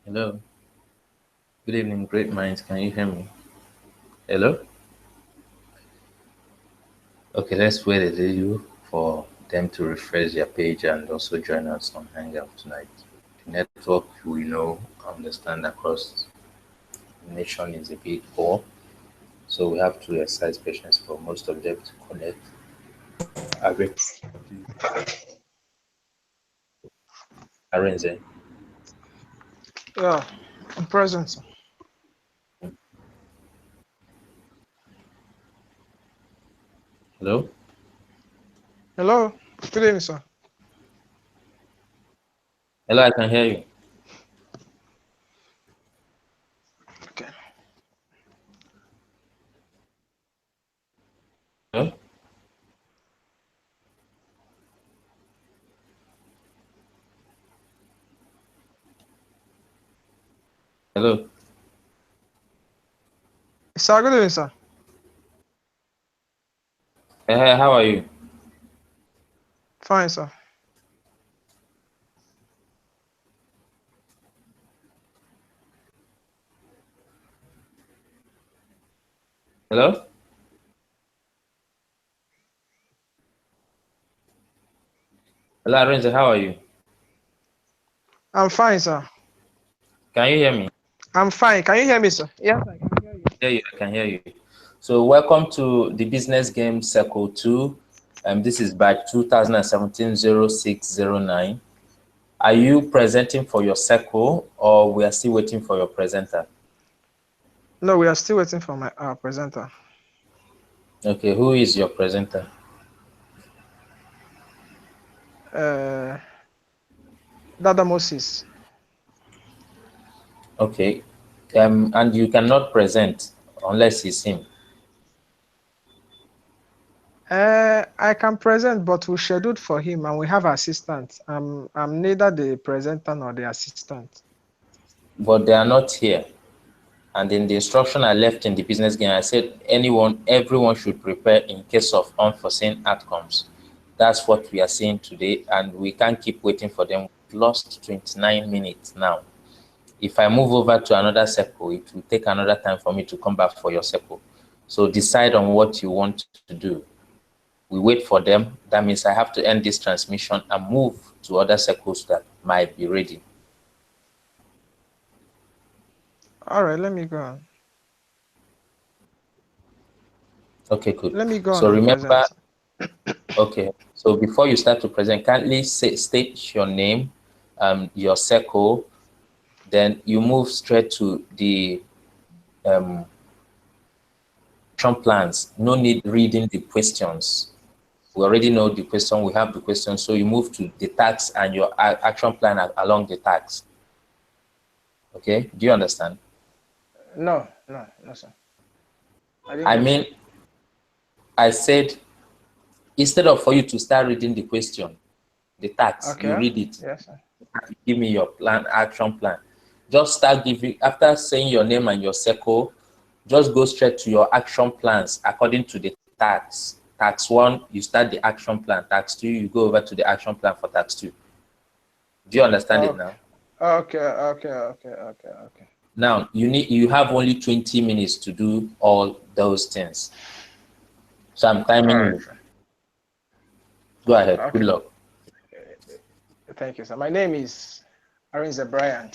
Hello. Good evening, great minds. Can you hear me? Hello? Okay, let's wait a little for them to refresh their page and also join us on Hangout tonight. The network we know, understand across the nation is a bit poor, so we have to exercise patience for most of them to connect. Arrange. Yeah, I'm present, sir. Hello? Hello, good evening, sir. Hello, I can hear you. Okay. Hello? Hello? Sir, good evening, sir. Hey, how are you? Fine, sir. Hello? Hello, Arrange, how are you? I'm fine, sir. Can you hear me? I'm fine. Can you hear me, sir? Yes, I can hear you. Hear you, I can hear you. So welcome to the business game Circle 2. This is batch 2017-0609. Are you presenting for your circle or we are still waiting for your presenter? No, we are still waiting for my presenter. Okay, who is your presenter? Uh, Dada Moses. Okay, and you cannot present unless it's him. I can present, but we scheduled for him, and we have assistants. I'm neither the presenter nor the assistant. But they are not here. And in the instruction I left in the business game, I said everyone should prepare in case of unforeseen outcomes. That's what we are seeing today, and we can't keep waiting for them. We've lost 29 minutes now. If I move over to another circle, it will take another time for me to come back for your circle. So decide on what you want to do. We wait for them. That means I have to end this transmission and move to other circles that might be ready. All right, let me go on. Okay, good. Let me go on So and remember, present. okay. So before you start to present, kindly state your name, your circle, then you move straight to the um, action plans. No need reading the questions. We already know the question. We have the question. So you move to the tax and your action plan along the tax. Okay. Do you understand? No, no, no, sir. I didn't I get you. mean, I said instead of for you to start reading the question, the tax, you Okay. read it. Yes, sir. Give me your plan, action plan. Just start giving, after saying your name and your circle, just go straight to your action plans according to the tax. Tax one, you start the action plan. Tax two, you go over to the action plan for tax two. Do you understand it Okay. now? Okay. Now you have only 20 minutes to do all those things. So I'm All timing right, you. sir. Go ahead. Good Okay. luck. Thank you, sir. My name is Arinze Brian.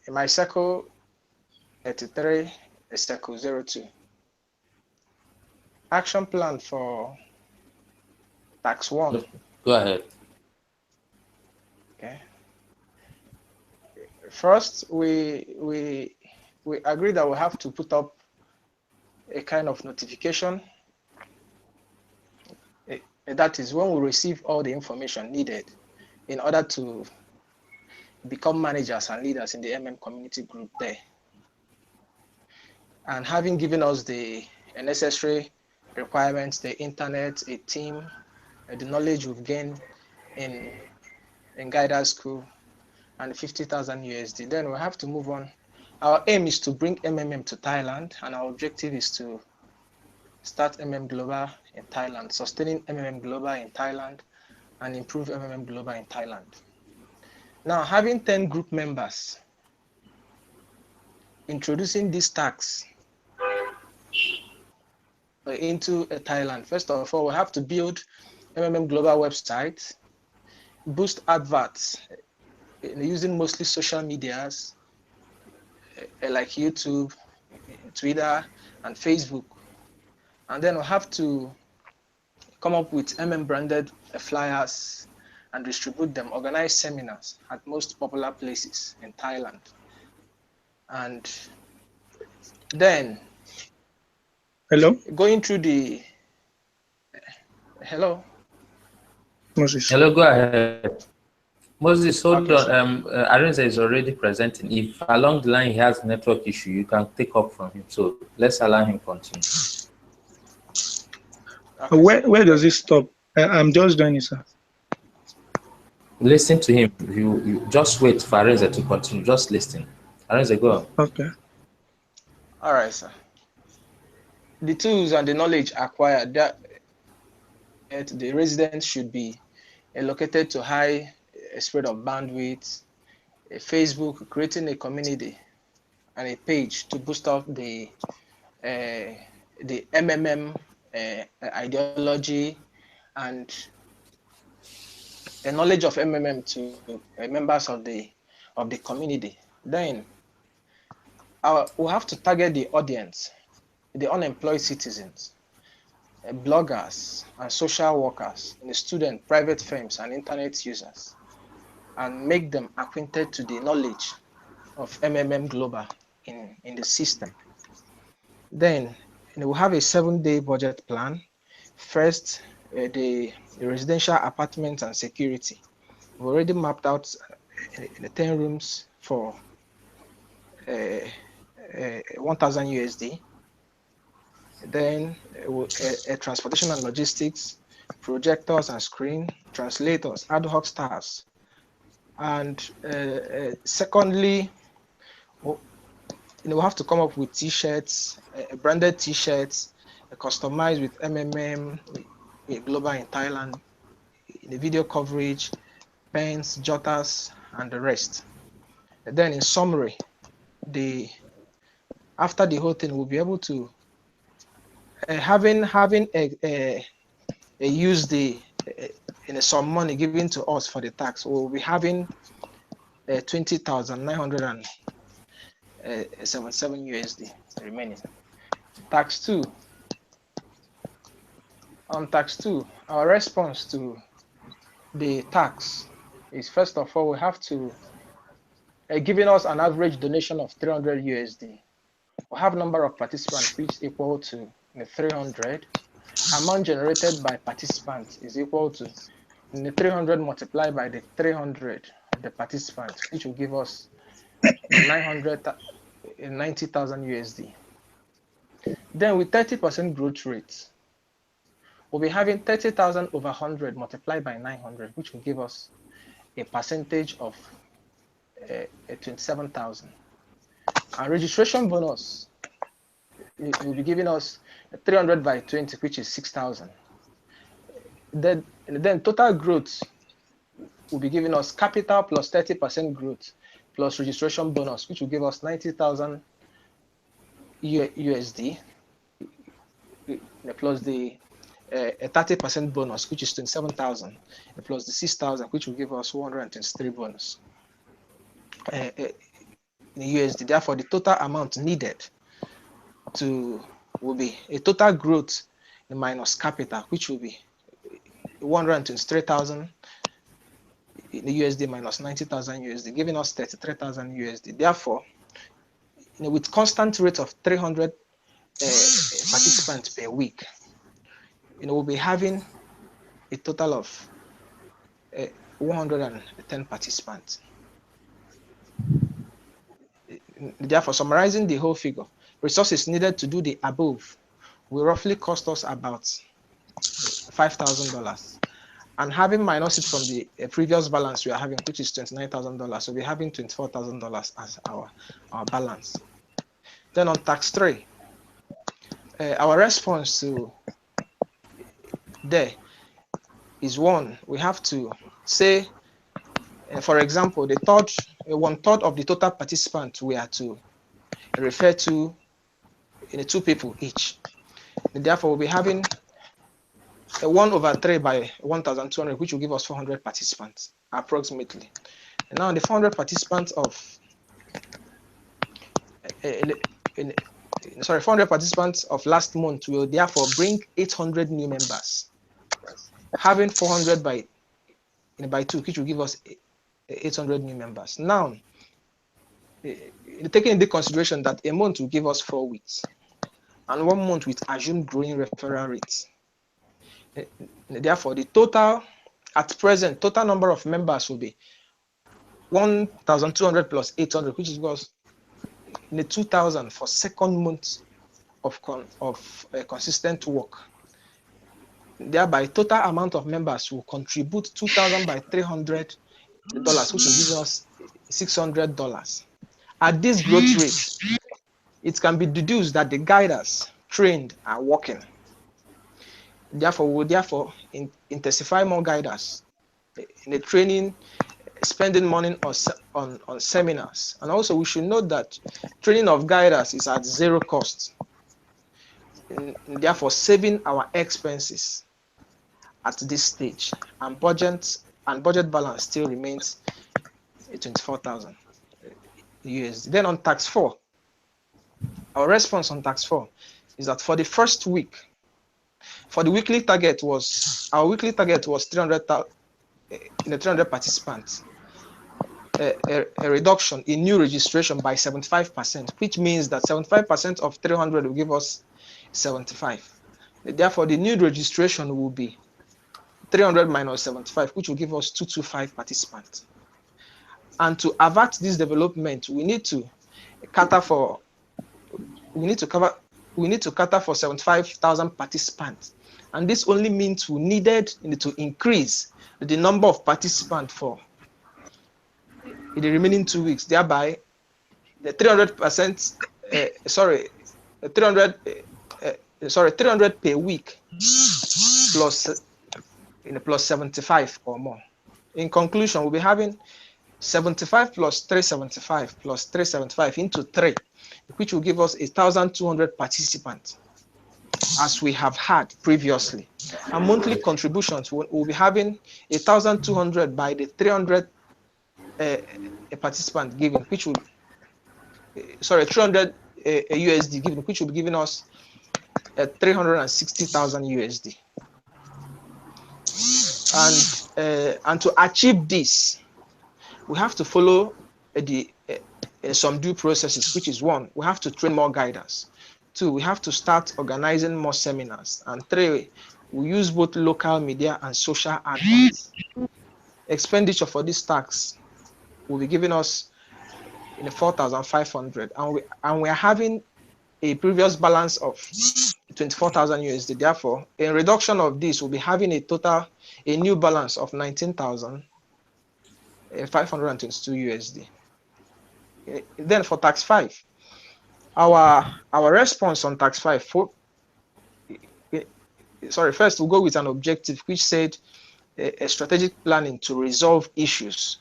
In my circle 83 is circle 02. Action plan for tax one. Go ahead. Okay. First, we agree that we have to put up a kind of notification. That is when we receive all the information needed in order to become managers and leaders in the community group there. And having given us the necessary requirements, the internet, a team, the knowledge we've gained in guidance school, and 50,000 USD, then we have to move on. Our aim is to bring to Thailand, and our objective is to start Global in Thailand, sustaining Global in Thailand, and improve Global in Thailand. Now, having 10 group members, introducing this tax into Thailand. First of all, we have to build MMM Global website, boost adverts using mostly social medias like YouTube, Twitter, and Facebook. And then we have to come up with branded flyers and distribute them, organize seminars at most popular places in Thailand. And then Hello, going through the hello. Moses. Hello, go ahead. Moses, hold Okay, on. sir. Arinze is already presenting. If along the line he has network issue, you can take up from him. So let's allow him continue. Okay, sir. Where does it stop? I'm just joining, sir. Listen to him. You just wait for Arinze to continue. Just listen. Arinze, go on. Okay. All right, sir. The tools and the knowledge acquired, that the residents should be allocated to high spread of bandwidth, Facebook, creating a community and a page to boost up the MMM ideology and a knowledge of MMM to members of the community. Then we have to target the audience, the unemployed citizens, bloggers and social workers, the student, private firms, and internet users, and make them acquainted to the knowledge of MMM Global in the system. Then we have a 7-day budget plan. First, the residential apartments and security. We've already mapped out the 10 rooms for 1,000 USD. Then transportation and logistics, projectors and screen, translators, ad hoc staffs. And secondly, we have to come up with t-shirts, branded t-shirts, customized with MMM Global in Thailand, the video coverage, pens, jotters, and the rest. And then in summary, after the whole thing, we'll be able to having used some money given to us for the tax. We'll be having 20,977 USD remaining. Tax 2. On tax 2, our response to the tax is, first of all, we have to giving us an average donation of 300 USD. We have number of participants which is equal to 300. Amount generated by participants is equal to the 300 multiplied by the 300 of the participants, which will give us 90,000 USD. Then with 30% growth rate, we'll be having 30,000 over 100 multiplied by 900, which will give us a percentage of 27,000. And registration bonus will be giving us 300 by 20, which is 6,000. Then total growth will be giving us capital plus 30% growth plus registration bonus, which will give us 90,000 USD plus the 30% bonus, which is 27,000, plus the 6,000, which will give us 123 bonus in USD. Therefore, the total amount needed will be a total growth minus capital, which will be 123,000 in the USD minus 90,000 USD, giving us 33,000 USD. Therefore, with constant rate of 300 participants per week, we'll be having a total of 110 participants. Therefore, summarizing the whole figure, resources needed to do the above will roughly cost us about $5,000. And having minus it from the previous balance we are having, which is $29,000, so we're having $24,000 as our balance. Then on tax 3, our response to there is, one, we have to say For example, the third, 1/3 of the total participants we are to refer to in 2 people each. And therefore, we'll be having a 1/3 by 1,200, which will give us 400 participants approximately. And now the 400 participants of 400 participants of last month will therefore bring 800 new members. Having 400 by 2, which will give us 800 new members. Now, taking into consideration that a month will give us 4 weeks, and 1 month with assumed growing referral rates. Therefore, the total, at present, total number of members will be 1,200 plus 800, which is was in the 2,000 for second month of consistent work. Thereby, total amount of members will contribute 2,000 by $300, which will give us $600. At this growth rate, it can be deduced that the guiders trained are working. Therefore, we will intensify more guiders in the training, spending money on seminars. And also, we should note that training of guiders is at 0 cost, and therefore saving our expenses at this stage. And budget balance still remains 24,000 USD. Then on tax 4, our response on tax 4 is that for the first week, for the weekly target was, our weekly target was 300 participants, a reduction in new registration by 75%, which means that 75% of 300 will give us 75. Therefore, the new registration will be 300 minus 75, which will give us 225 participants. And to avert this development, we need to cater for 75,000 participants. And this only means we needed to increase the number of participants for in the remaining 2 weeks. Thereby, the 300%, 300 per week plus 75 or more. In conclusion, we'll be having 75 plus 375 plus 375 into 3, which will give us 1,200 participants, as we have had previously. And monthly contributions will be having 1,200 by the 300 a participant given, which will 300 USD given, which will be giving us 360,000 USD. And to achieve this, we have to follow some due processes, which is 1, we have to train more guiders. 2, we have to start organizing more seminars. And 3, we use both local media and social adverts. Expenditure for this tax will be giving us 4,500, and we are having a previous balance of 24,000 USD. Therefore, a reduction of this will be having a new balance of 19,522 USD. Then for tax 5, our response on tax 5, first we'll go with an objective which said a strategic planning to resolve issues.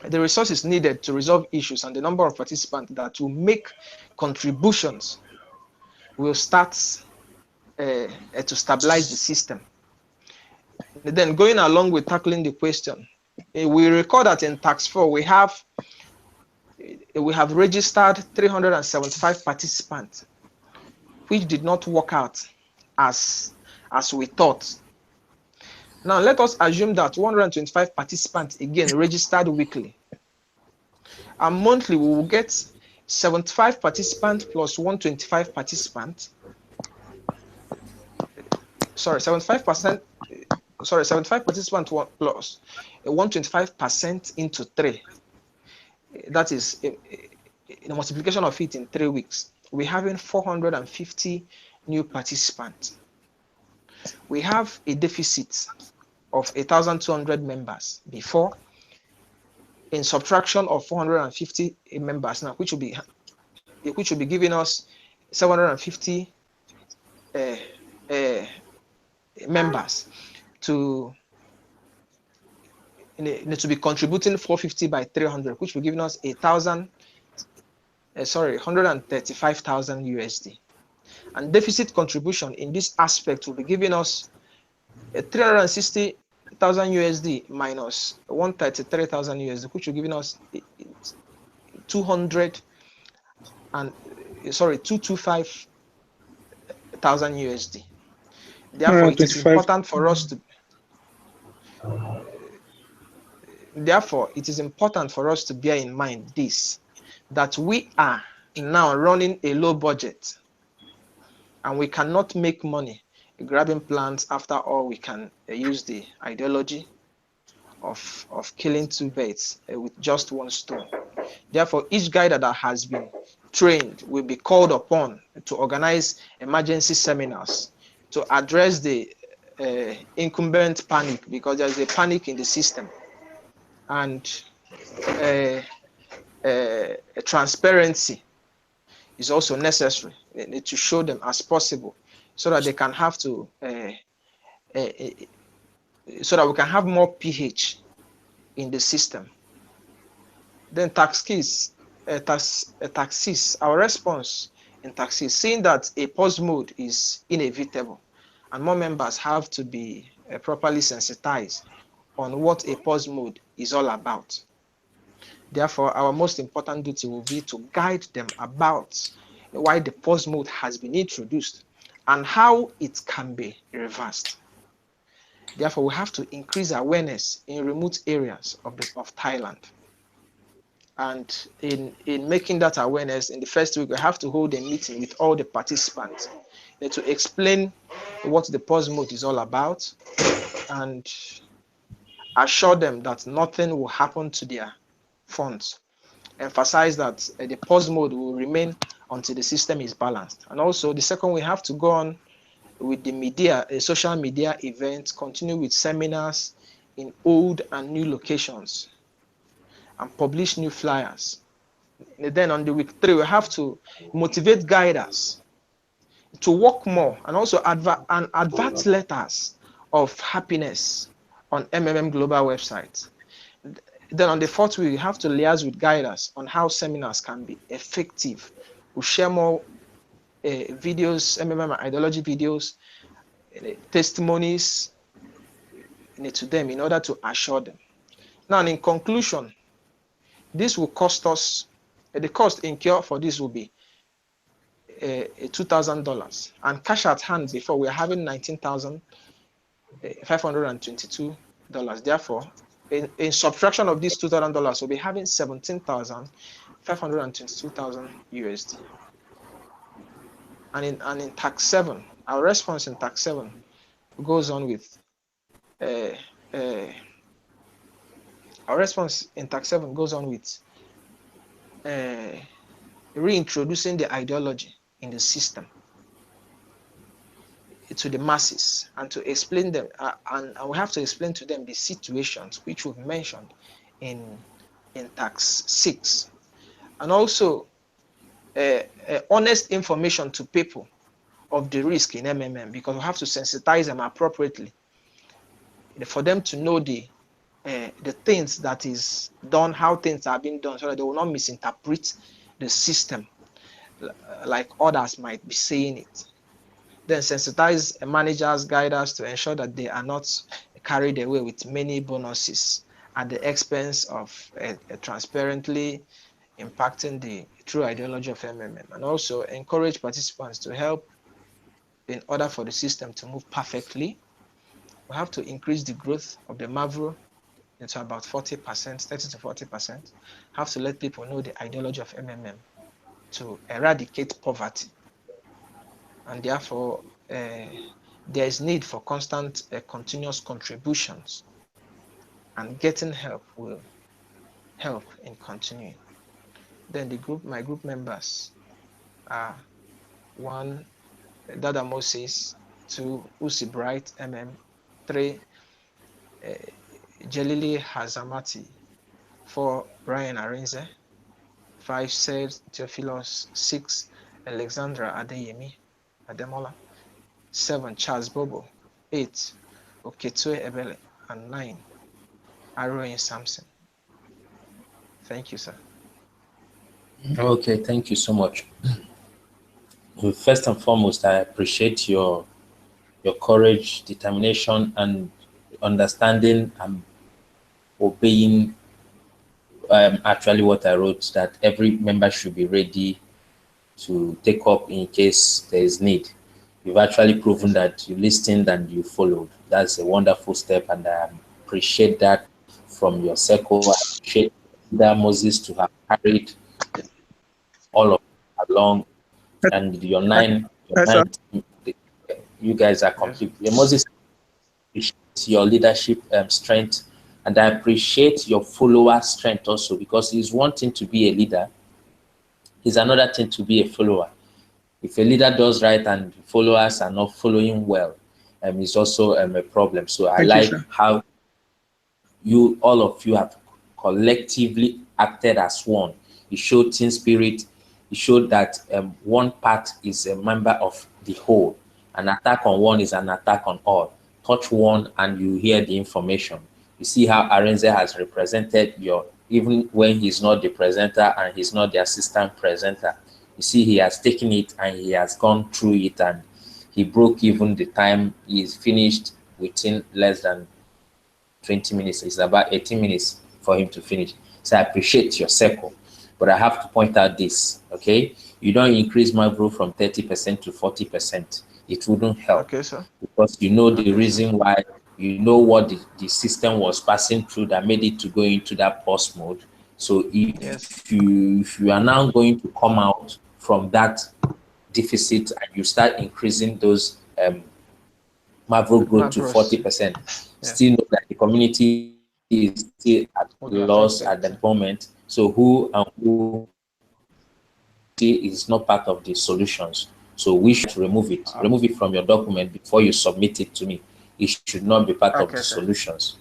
The resources needed to resolve issues and the number of participants that will make contributions will start to stabilize the system. Then going along with tackling the question, we record that in tax 4 we have registered 375 participants, which did not work out as we thought. Now let us assume that 125 participants again registered weekly, and monthly we will get 75 participants plus 125 participants. 75 participants plus 125% into 3. That is a multiplication of it in 3 weeks. We're having 450 new participants. We have a deficit of 1,200 members before, in subtraction of 450 members now, which will be giving us 750 members to to be contributing 450 by 300, which will give us 135,000 USD. And deficit contribution in this aspect will be giving us 360,000 USD minus 133,000 USD, which will giving us 225,000 USD. Therefore, it is 125. important for us to. Therefore, it is important for us to bear in mind this, that we are now running a low budget, and we cannot make money grabbing plants. After all, we can use the ideology of killing two birds with just one stone. Therefore, each guide that has been trained will be called upon to organize emergency seminars to address the incumbent panic, because there's a panic in the system, and transparency is also necessary to show them as possible, so that they can have to so that we can have more pH in the system. Then taxis, our response in taxis, seeing that a pause mode is inevitable and more members have to be properly sensitized on what a pause mode is all about. Therefore, our most important duty will be to guide them about why the pause mode has been introduced and how it can be reversed. Therefore, we have to increase awareness in remote areas of Thailand. And in making that awareness, in the first week, we have to hold a meeting with all the participants to explain what the pause mode is all about and assure them that nothing will happen to their funds. Emphasize that the pause mode will remain until the system is balanced. And also, the second, we have to go on with the media, social media events, continue with seminars in old and new locations, and publish new flyers. And then on the week 3, we have to motivate guiders to work more, and also advert letters of happiness on MMM Global website. Then on the 4th week, we have to liaise with guiders on how seminars can be effective. We'll share more videos, MMM ideology videos, testimonies to them in order to assure them. Now, in conclusion, this will cost us, the cost incurred for this will be $2,000, and cash at hand before we are having $19,522. Therefore, in subtraction of this $2,000, we'll be having $17,522 USD. And in tax 7, our response in tax 7 goes on with our response in tax 7 goes on with reintroducing the ideology in the system to the masses, and to explain them, and we have to explain to them the situations which we've mentioned in tax 6, and also honest information to people of the risk in MMM, because we have to sensitize them appropriately for them to know the things that is done, how things are being done, so that they will not misinterpret the system like others might be saying it. Then sensitize managers, guiders to ensure that they are not carried away with many bonuses at the expense of transparently impacting the true ideology of MMM, and also encourage participants to help in order for the system to move perfectly. We have to increase the growth of the Mavro into about 40%, 30 to 40%. Have to let people know the ideology of MMM to eradicate poverty. And therefore, there is need for constant, continuous contributions, and getting help will help in continuing. Then my group members are 1, Dada Moses; 2, Usi Bright MM; 3, Jelili Hazamati; 4, Brian Arinze; 5, Seth Theophilos; 6, Alexandra Adeyemi Ademola; 7, Charles Bobo; 8, Oketue Ebele; and 9, Arrow in Samson. Thank you, sir. Okay, thank you so much. Well, first and foremost, I appreciate your courage, determination, and understanding and obeying actually what I wrote, that every member should be ready to take up in case there is need. You've actually proven that you listened and you followed. That's a wonderful step, and I appreciate that from your circle. I appreciate that Moses to have carried all of it along, and your Hi, hi, sir. nine team, you guys are Yes. complete. Moses, appreciate your leadership strength, and I appreciate your follower strength also, because it's one thing to be a leader, it's another thing to be a follower. If a leader does right and followers are not following well, it's also a problem. So I Thank you, like sir. how you all of you have collectively acted as one. You showed team spirit. You showed that one part is a member of the whole. An attack on one is an attack on all. Touch one and you hear the information. You see how Arenze has represented your, even when he's not the presenter and he's not the assistant presenter. You see, he has taken it and he has gone through it, and he broke even the time. He is finished within less than 20 minutes. It's about 18 minutes for him to finish. So I appreciate your circle. But I have to point out this, okay? You don't increase my growth from 30% to 40%. It wouldn't help, Okay, sir. because you know the Okay, sir. reason why, you know what the system was passing through that made it to go into that pause mode. So Yes. if you are now going to come out from that deficit and you start increasing those Marvel growth to Mavros. 40%, Yeah. still know that the community is still at Will be loss at the affected. moment. So who is not part of the solutions. So we should remove it. Uh, Remove it from your document before you submit it to me. It should not be part of the okay, sir. solutions.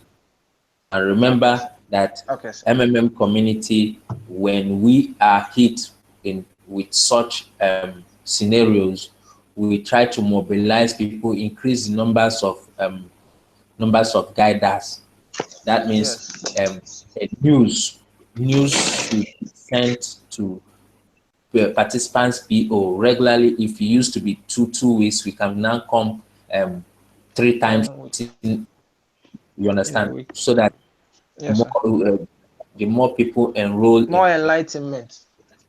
And Okay, remember sir. that Okay, sir. MMM community, when we are hit in with such scenarios, we try to mobilize people, increase the numbers of guiders. That means Yes. a news should be sent to participants PO regularly. If it used to be two weeks, we can now come three times 1 week in, you in a understand, week. so that the Yes, more sir. the more people enroll in, More enlightenment.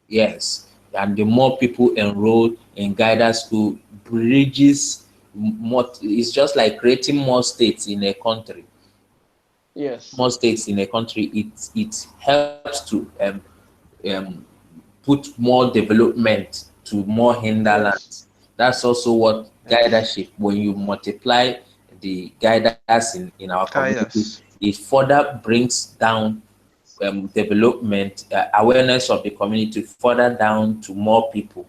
yes, and the more people enroll in guidance school, bridges more. It's just like creating more states in a country. Yes. More states in a country, it helps to um, put more development to more Yes. hinterlands. That's also what Yes. guidership, when you multiply the guiders in our community, Guidance. it further brings down development, awareness of the community further down to more people.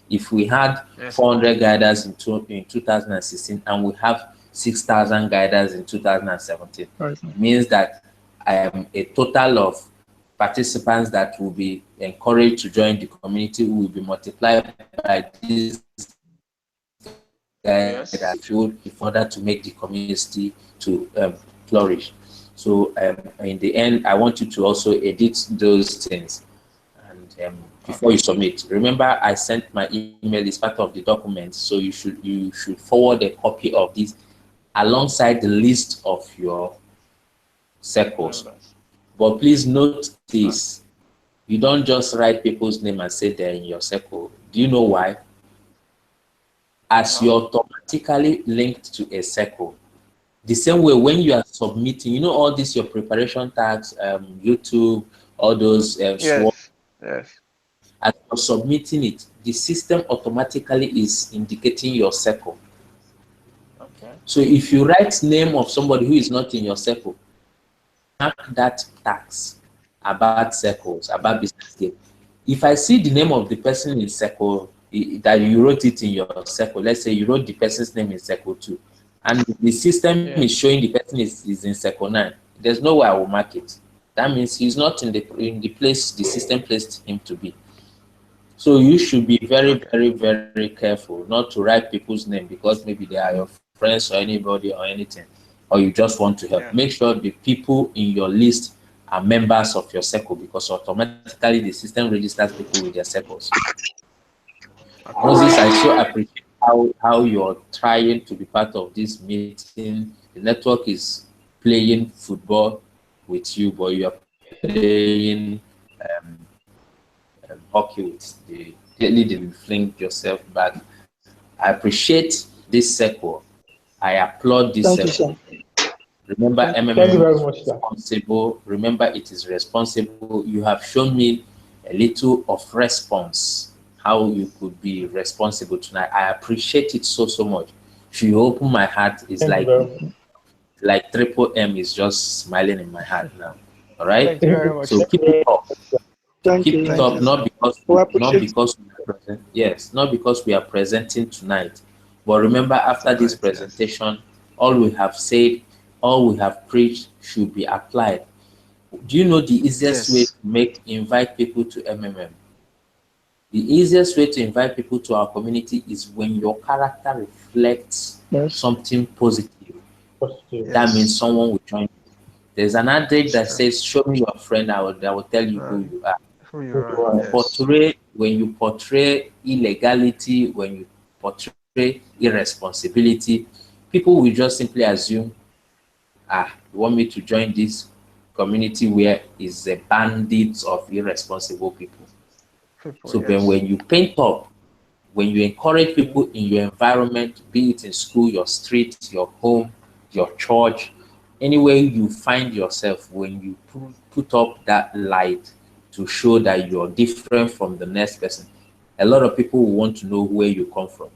If we had Yes, sir. 400 guiders in 2016 and we have 6,000 guiders in 2017, Right. it means that a total of participants that will be encouraged to join the community will be multiplied by these guiders Yes. field in order to make the community to flourish. So in the end, I want you to also edit those things, and before Okay. you submit, remember I sent my email as part of the document, so you should forward a copy of this alongside the list of your circles. Members. But please note Okay. this: you don't just write people's name and say they're in your circle. Do you know why? As No. you're automatically linked to a circle, the same way when you are submitting, all this your preparation tags, YouTube, all those SWOT. Yes. Yes. As you're submitting it, the system automatically is indicating your circle. Okay. So if you write name of somebody who is not in your circle, mark that tax about circles, about business game. If I see the name of the person in circle, that you wrote it in your circle, let's say you wrote the person's name in circle 2, and the system is Yes. showing the person is in circle 9, there's no way I will mark it. That means he's not in the place the system placed him to be. So you should be very, Okay. very, very careful not to write people's name because maybe they are your friends or anybody or anything. or you just want to help. Yeah. Make sure the people in your list are members of your circle, because automatically the system registers people with their circles. Moses, I so appreciate how you're trying to be part of this meeting. The network is playing football with you, but you are playing hockey with the daily didn't fling yourself back. I appreciate this circle. I applaud this Thank you, circle. sir. Remember, Thank you MMM very is much, sir. responsible. Remember, it is responsible. You have shown me a little of response, how you could be responsible tonight. I appreciate it so much. If you open my heart, it's Thank you very much. like triple M is just smiling in my heart now. All right. Thank you very much. So keep it up. Thank Keep you. it Thank up. you, Not sir. because We not appreciate because we are present. Yes, not because we are presenting tonight. But remember, after this Tonight, yes. presentation, all we have said, all we have preached should be applied. Do you know the easiest way Yes. to invite people to MMM? The easiest way to invite people to our community is when your character reflects Yes. something positive. That means Yes. someone will join you. There's an adage It's that true. says, "Show me your friend, I will tell you who you are." Who you are. Yes. When you portray illegality, when you portray irresponsibility, people will just simply assume, you want me to join this community where is a bandit of irresponsible people. People. So then Yes. when you paint up, when you encourage people in your environment, be it in school, your street, your home, your church, anywhere you find yourself, when you put up that light to show that you're different from the next person, a lot of people will want to know where you come from.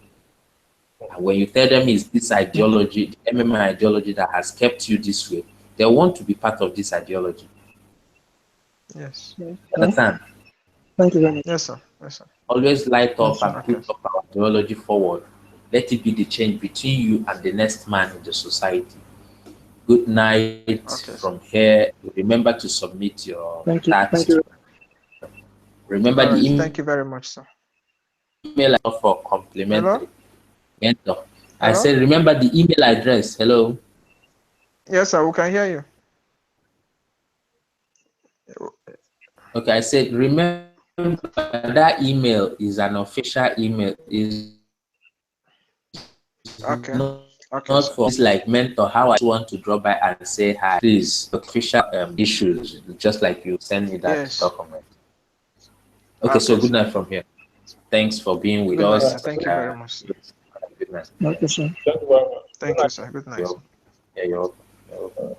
And when you tell them it's this ideology, the MMA ideology that has kept you this way, they want to be part of this ideology. Yes. You understand? Thank you very much. Yes, sir. Yes, sir. Always light up Yes, sir. and Okay. put up our ideology forward. Let it be the change between you and the next man in the society. Good night Okay, sir. from here. Remember to submit your Thank you. Thank tax. you. Remember All the right. email Thank you very much, sir. for Hello? complimentary. Mentor. I Hello? said, remember the email address. Hello. Yes, sir. We can hear you. Okay, I said, remember that email is an official email. Is Okay. Okay, not sir. for it's like mentor. How I want to drop by and say hi. Please, official issues, just like you send me that Yes. document. Okay, so Okay, good sir. night from here. Thanks for being with Good night, us. sir. Thank you very much, sir. Good night. Okay, sir. Thank you, sir. Good night, sir. Yeah, you're welcome.